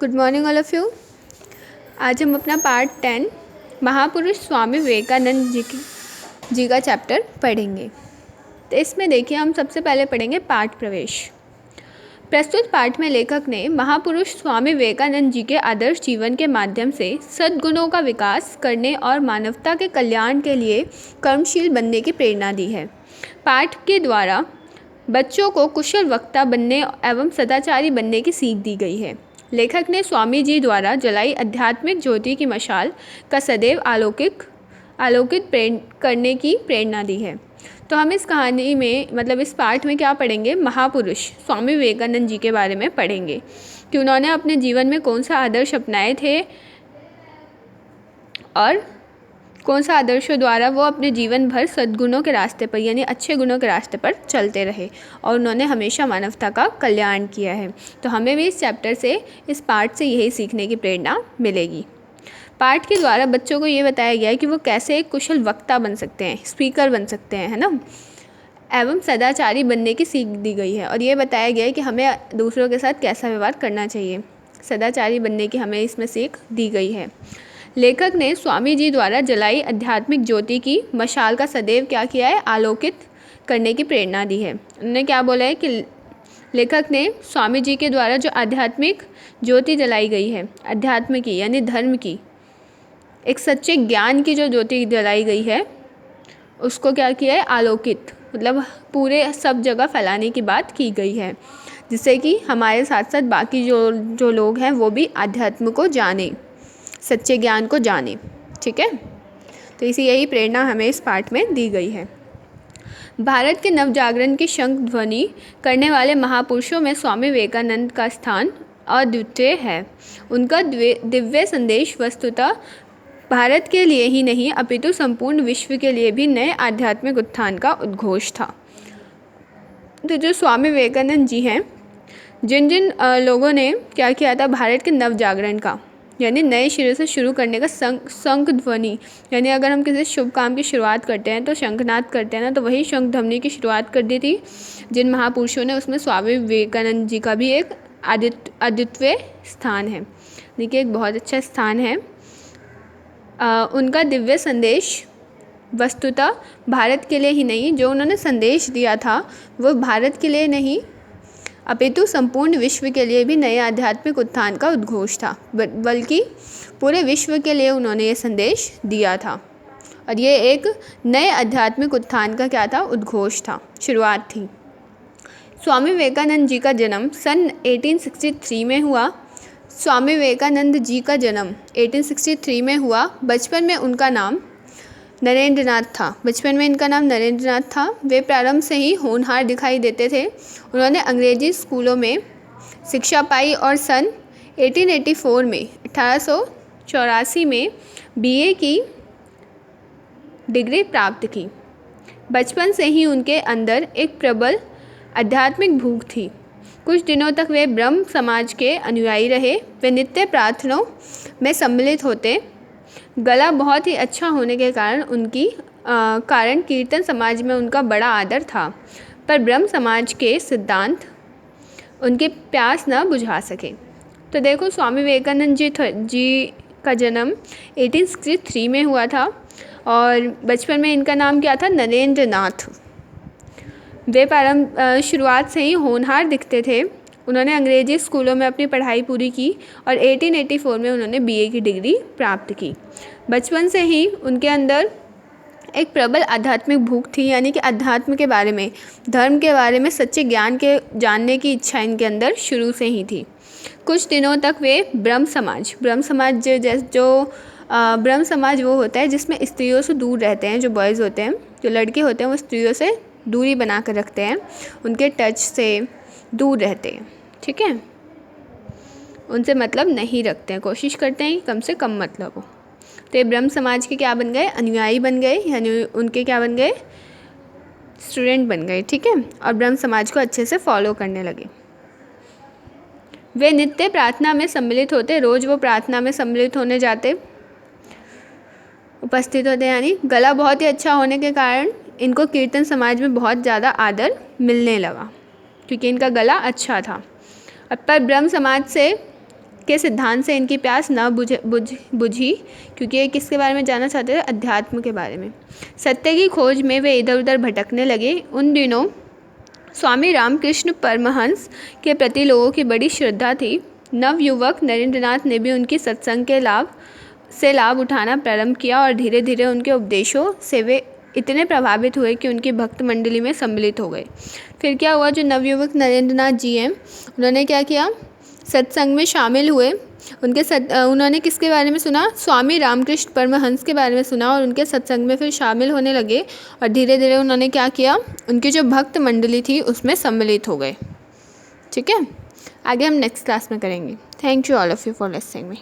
Good morning all of you. आज हम अपना पार्ट 10 महापुरुष स्वामी विवेकानंद जी का चैप्टर पढ़ेंगे। तो इसमें देखिए हम सबसे पहले पढ़ेंगे पाठ प्रवेश। प्रस्तुत पाठ में लेखक ने महापुरुष स्वामी विवेकानंद जी के आदर्श जीवन के माध्यम से सद्गुणों का विकास करने और मानवता के कल्याण के लिए कर्मशील बनने की प्रेरणा दी है। पाठ के द्वारा बच्चों को कुशल वक्ता बनने एवं सदाचारी बनने की सीख दी गई है। लेखक ने स्वामी जी द्वारा जलाई आध्यात्मिक ज्योति की मशाल का सदैव आलोकित करने की प्रेरणा दी है। तो हम इस कहानी में इस पाठ में क्या पढ़ेंगे, महापुरुष स्वामी विवेकानंद जी के बारे में पढ़ेंगे कि उन्होंने अपने जीवन में कौन सा आदर्श अपनाए थे और कौन सा आदर्शों द्वारा वो अपने जीवन भर सद्गुणों के रास्ते पर यानी अच्छे गुणों के रास्ते पर चलते रहे और उन्होंने हमेशा मानवता का कल्याण किया है। तो हमें भी इस चैप्टर से, इस पाठ से यही सीखने की प्रेरणा मिलेगी। पाठ के द्वारा बच्चों को ये बताया गया है कि वो कैसे एक कुशल वक्ता बन सकते हैं, स्पीकर बन सकते हैं, है ना, एवं सदाचारी बनने की सीख दी गई है। और ये बताया गया है कि हमें दूसरों के साथ कैसा व्यवहार करना चाहिए, सदाचारी बनने की हमें इसमें सीख दी गई है। लेखक ने स्वामी जी द्वारा जलाई आध्यात्मिक ज्योति की मशाल का सदैव क्या किया है, आलोकित करने की प्रेरणा दी है। उन्होंने क्या बोला है कि लेखक ने स्वामी जी के द्वारा जो आध्यात्मिक ज्योति जलाई गई है, अध्यात्म की यानी धर्म की, एक सच्चे ज्ञान की जो ज्योति जलाई गई है, उसको क्या किया है, आलोकित, मतलब पूरे सब जगह फैलाने की बात की गई है, जिससे कि हमारे साथ साथ बाकी जो लोग हैं वो भी अध्यात्म को जाने, सच्चे ज्ञान को जाने। ठीक है, तो यही प्रेरणा हमें इस पाठ में दी गई है। भारत के नवजागरण की शंख ध्वनि करने वाले महापुरुषों में स्वामी विवेकानंद का स्थान अद्वितीय है। उनका दिव्य संदेश वस्तुतः भारत के लिए ही नहीं अपितु संपूर्ण विश्व के लिए भी नए आध्यात्मिक उत्थान का उद्घोष था। तो जो स्वामी विवेकानंद जी हैं, जिन लोगों ने क्या किया था, भारत के नवजागरण का यानी नए सिरे से शुरू करने का शंख ध्वनि, यानी अगर हम किसी शुभ काम की शुरुआत करते हैं तो शंखनाद करते हैं ना, तो वही शंख ध्वनि की शुरुआत कर दी थी जिन महापुरुषों ने। उसमें स्वामी विवेकानंद जी का भी एक अद्वितीय स्थान है, देखिए एक बहुत अच्छा स्थान है। उनका दिव्य संदेश वस्तुतः भारत के लिए ही नहीं, जो उन्होंने संदेश दिया था वो भारत के लिए नहीं अपितु संपूर्ण विश्व के लिए भी नए आध्यात्मिक उत्थान का उद्घोष था, बल्कि पूरे विश्व के लिए उन्होंने ये संदेश दिया था। और ये एक नए आध्यात्मिक उत्थान का क्या था, उद्घोष था, शुरुआत थी। स्वामी विवेकानंद जी का जन्म सन 1863 में हुआ। स्वामी विवेकानंद जी का जन्म 1863 में हुआ। बचपन में उनका नाम नरेंद्रनाथ था। बचपन में इनका नाम नरेंद्रनाथ था। वे प्रारंभ से ही होनहार दिखाई देते थे। उन्होंने अंग्रेजी स्कूलों में शिक्षा पाई और सन 1884 में बीए की डिग्री प्राप्त की। बचपन से ही उनके अंदर एक प्रबल आध्यात्मिक भूख थी। कुछ दिनों तक वे ब्रह्म समाज के अनुयायी रहे। वे नित्य प्रार्थनाओं में सम्मिलित होते। गला बहुत ही अच्छा होने के कारण कीर्तन समाज में उनका बड़ा आदर था, पर ब्रह्म समाज के सिद्धांत उनकी प्यास न बुझा सके। तो देखो, स्वामी विवेकानंद जी का जन्म 1863 में हुआ था और बचपन में इनका नाम क्या था, नरेंद्रनाथ। वे शुरुआत से ही होनहार दिखते थे। उन्होंने अंग्रेजी स्कूलों में अपनी पढ़ाई पूरी की और 1884 में उन्होंने बीए की डिग्री प्राप्त की। बचपन से ही उनके अंदर एक प्रबल आध्यात्मिक भूख थी, यानी कि अध्यात्म के बारे में, धर्म के बारे में, सच्चे ज्ञान के जानने की इच्छा इनके अंदर शुरू से ही थी। कुछ दिनों तक वे ब्रह्म समाज वो होता है जिसमें स्त्रियों से दूर रहते हैं, जो बॉयज़ होते हैं, जो लड़के होते हैं, वो स्त्रियों से दूरी बना कर रखते हैं, उनके टच से दूर रहते हैं। ठीक है, उनसे मतलब नहीं रखते हैं, कोशिश करते हैं कि कम से कम मतलब हो। तो ये ब्रह्म समाज के क्या बन गए, अनुयायी बन गए, यानी उनके क्या बन गए, स्टूडेंट बन गए। ठीक है, और ब्रह्म समाज को अच्छे से फॉलो करने लगे। वे नित्य प्रार्थना में सम्मिलित होते। रोज़ वो प्रार्थना में सम्मिलित होने जाते, उपस्थित होते, यानी गला बहुत ही अच्छा होने के कारण इनको कीर्तन समाज में बहुत ज़्यादा आदर मिलने लगा, क्योंकि इनका गला अच्छा था। पर ब्रह्म समाज से के सिद्धांत से इनकी प्यास न बुझी, क्योंकि ये किसके बारे में जानना चाहते थे? अध्यात्म के बारे में। सत्य की खोज में वे इधर उधर भटकने लगे। उन दिनों स्वामी रामकृष्ण परमहंस के प्रति लोगों की बड़ी श्रद्धा थी। नवयुवक नरेंद्रनाथ ने भी उनकी सत्संग के लाभ उठाना प्रारंभ किया और धीरे धीरे उनके उपदेशों से वे इतने प्रभावित हुए कि उनकी भक्त मंडली में सम्मिलित हो गए। फिर क्या हुआ? जो नवयुवक नरेंद्रनाथ जी हैं, उन्होंने क्या किया? सत्संग में शामिल हुए। उन्होंने किसके बारे में सुना? स्वामी रामकृष्ण परमहंस के बारे में सुना और उनके सत्संग में फिर शामिल होने लगे और धीरे धीरे उन्होंने क्या किया? उनकी जो भक्त मंडली थी उसमें सम्मिलित हो गए। ठीक है, आगे हम नेक्स्ट क्लास में करेंगे। Thank you all of you for listening me.